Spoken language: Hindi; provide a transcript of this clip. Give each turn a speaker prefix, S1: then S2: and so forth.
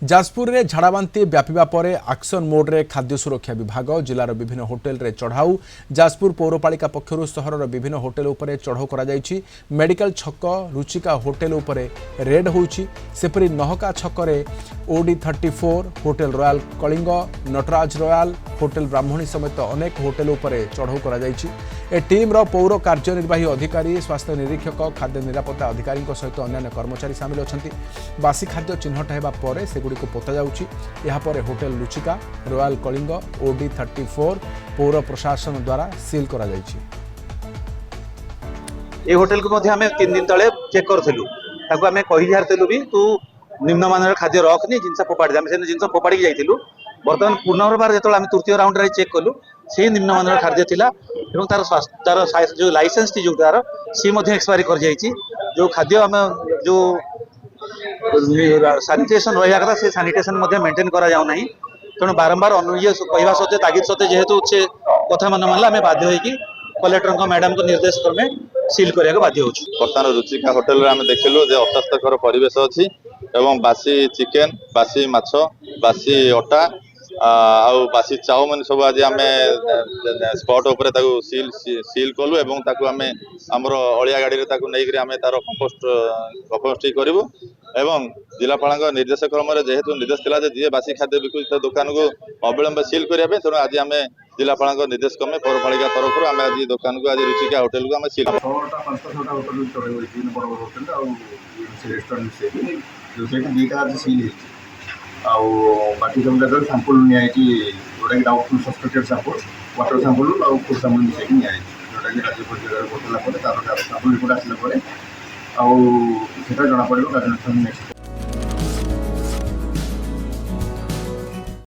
S1: जाजपुर में झाड़ाबांति व्यापीबा परे एक्शन मोड्रे खाद्य सुरक्षा विभाग जिलार विभिन्न होटेल रे चढ़ाऊ जाजपुर पौरपालिका पक्षरु सहरर विभिन्न होटेल उपरे चढ़ाऊ करा जायछि। मेडिकल छक रुचिका होटेल उपरे रेड होउछि। सेपरी नहका छकरे OD34 hotel royal Kalinga Nataraj royal hotel Brahmani समेत अनेक होटेल उपरे चढ़ाऊ करा जायछि। ए टीम रो पौर कार्यनिर्वाही अधिकारी स्वास्थ्य निरीक्षक खाद्य निरापत्ता अधिकारी सहित अन्य कर्मचारी सामिल अछंती। बासी खाद्य चिन्हट हेबा परे सेगुडी को पोता जाउछि। यहाँ पर hotel Ruchika royal Kalinga OD34 पौर प्रशासन द्वारा सील करा जायछि।
S2: ए होटेल को मध्य हमें 3 दिन तले चेक करथिलु ताको हमें कहि हारथिलु भी तू निम्नमानर खाद्य रखनी जिनसा फोपाड़ी दे से जिनसा फोपाड़ी जाइथिलु। बर्तमान पुनर्बार जेतल हम तृतीय राउंड रे चेक कलु से निम्नमानर खाद्य थिला एवं तार जो लाइसेंस थी जो तार सी मध्य एक्सपायरी कर जाइछि। जो खाद्य हम जो सैनिटेशन रहा कथा से सैनिटेशन मध्य मेंटेन करा जाउ नाही। तेणु बारंबार अनुय कहवा सत्ते तागिद सत्ते जेहेतु से कथा मन मानला आम बाध्य होइकी कलेक्टर मैडम को निर्देश क्रमे सील करने बाध्य हो।
S3: बर्तमान रुचिका होटेल रे आम देखिलु जे अस्वास्थ्यकर परिवेश अछि एवं बासी चिकेन बासी माछ बासी अटा आउ बासी चाउमिन सब आज आम स्पॉट उपरे ताकू सील कलु एवं ताकू आम हमर अलिया गाड़ी रे ताकू नै करी आम तार कंपोस्ट करिवु एवं जिलापाल निर्देश क्रम जेहेतु निर्देश थिला जे जे बासी खाद्य बिकुत दुकान को अविलंब सील करिया पे तेणु आज आम जिलापाल निर्देश क्रमे पौरपालिका तरफ आज दुकान को आज रुचिका होटेल को आम सील
S4: बाकी सब जगह sample nitty doubtful suspected sample water sample और फूड सैंपल मिसेक जोटा कि राज्य पर्यायर बदला सैंपल रिपोर्ट आसला जना पड़ा नेक्स्ट